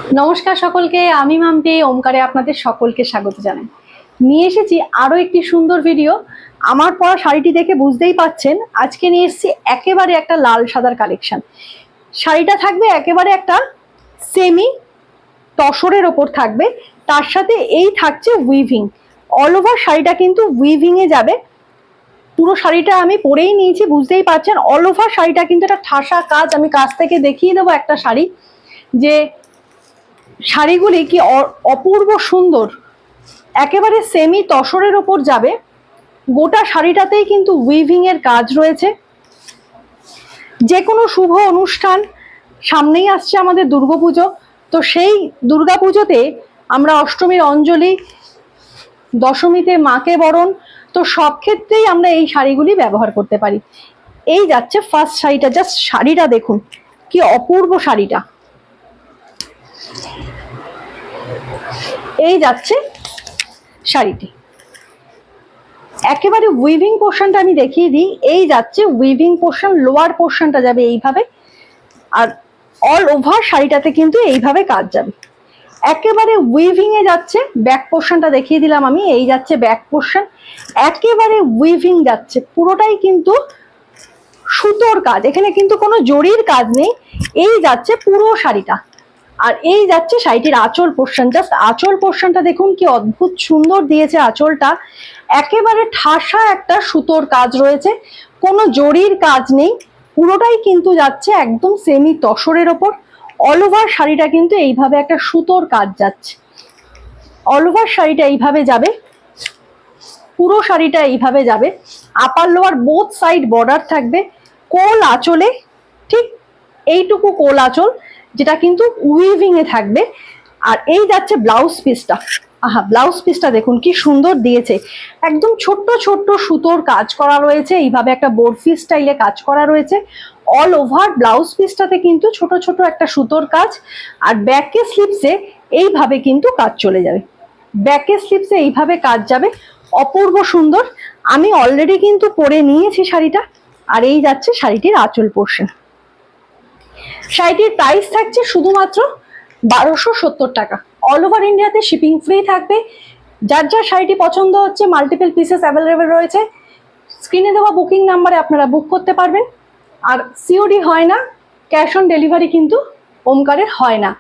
নমস্কার সকলকে, আমি মাম্পি ওমকারে আপনাদের সকলকে স্বাগত জানাই। নিয়ে এসেছি আরও একটি সুন্দর ভিডিও। আমার পরা শাড়িটি দেখে বুঝতেই পাচ্ছেন আজকে নিয়ে এসেছি একেবারে একটা লাল সাদার কালেকশন। শাড়িটা থাকবে একেবারে একটা সেমি তসরের ওপর থাকবে, তার সাথে এই থাকছে উইভিং। অল ওভার শাড়িটা কিন্তু উইভিংয়ে যাবে। পুরো শাড়িটা আমি পরেই নিয়েছি, বুঝতেই পারছেন অল ওভার শাড়িটা কিন্তু একটা ঠাসা কাজ। আমি কাছ থেকে দেখিয়ে দেবো একটা শাড়ি, যে শাড়িগুলি কি অপূর্ব সুন্দর, একেবারে সেমি তসরের ওপর যাবে। গোটা শাড়িটাতেই কিন্তু উইভিং এর কাজ রয়েছে। যে কোনো শুভ অনুষ্ঠান, সামনেই আসছে আমাদের দুর্গাপুজো, তো সেই দুর্গাপুজোতে আমরা অষ্টমীর অঞ্জলি, দশমীতে মাকে বরণ, তো সব ক্ষেত্রেই আমরা এই শাড়িগুলি ব্যবহার করতে পারি। এই যাচ্ছে ফার্স্ট শাড়িটা, জাস্ট শাড়িটা দেখুন কি অপূর্ব শাড়িটা। এই যাচ্ছে শাড়িটি, একেবারে উইভিং পোর্শনটা আমি দেখিয়ে দিই। এই যাচ্ছে উইভিং পোর্শন, লোয়ার পোর্শনটা যাবে এইভাবে, আর অল ওভার শাড়িটাতে কিন্তু এইভাবে কাজ যাবে। একেবারে উইভিং এ যাচ্ছে। ব্যাক পোর্শনটা দেখিয়ে দিলাম আমি। এই যাচ্ছে ব্যাক পোর্শন, একেবারে উইভিং যাচ্ছে, পুরোটাই কিন্তু সুতোর কাজ, এখানে কিন্তু কোনো জরির কাজ নেই। এই যাচ্ছে পুরো শাড়িটা। আর এই যাচ্ছে শাড়িটির আঁচল পোর্শন, জাস্ট আঁচল পোর্শনটা দেখুন কি অদ্ভুত সুন্দর দিয়েছে আঁচলটা। একেবারে ঠাসা একটা সুতোর কাজ রয়েছে, কোনো জরির কাজ নেই, পুরোটাই কিন্তু যাচ্ছে একদম সেমি তসরের ওপর। অল ওভার শাড়িটা কিন্তু এইভাবে একটা সুতোর কাজ যাচ্ছে। অল ওভার শাড়িটা এইভাবে যাবে, পুরো শাড়িটা এইভাবে যাবে। Upper lower both side border থাকবে। কোল আঁচলে ঠিক এইটুকু কোল আঁচল, যেটা কিন্তু উইভিং এ থাকবে। আর এই যাচ্ছে ব্লাউজ পিসটা। আহা, ব্লাউজ পিসটা দেখুন কি সুন্দর দিয়েছে, একদম ছোট্ট ছোট্ট সুতোর কাজ করা রয়েছে, এইভাবে একটা বরফি স্টাইলে কাজ করা রয়েছে। অল ওভার ব্লাউজ পিসটাতে কিন্তু ছোট ছোট একটা সুতোর কাজ। আর ব্যাকে স্লিপসে এইভাবে কিন্তু কাজ চলে যাবে, ব্যাকে স্লিপসে এইভাবে কাজ যাবে, অপূর্ব সুন্দর। আমি অলরেডি কিন্তু পরে নিয়েছি শাড়িটা। আর এই যাচ্ছে শাড়িটির আঁচল পোর্শন। শাড়িটির প্রাইস থাকছে শুধুমাত্র 1270 টাকা। অল ওভার ইন্ডিয়াতে শিপিং ফ্রি থাকবে। যার যার শাড়িটি পছন্দ হচ্ছে, মাল্টিপল পিসেস অ্যাভেলেবেল রয়েছে। স্ক্রিনে দেওয়া বুকিং নাম্বারে আপনারা বুক করতে পারবেন। আর সিওডি হয় না, ক্যাশ অন ডেলিভারি কিন্তু ওমকারের হয় না।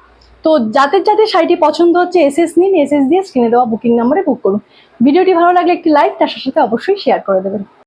তো যাদের যাদের শাড়িটি পছন্দ হচ্ছে এসএস নিন, এসএস দিয়ে স্ক্রিনে দেওয়া বুকিং নাম্বারে বুক করুন। ভিডিওটি ভালো লাগলে একটি লাইক, তার সাথে অবশ্যই শেয়ার করে দেবেন।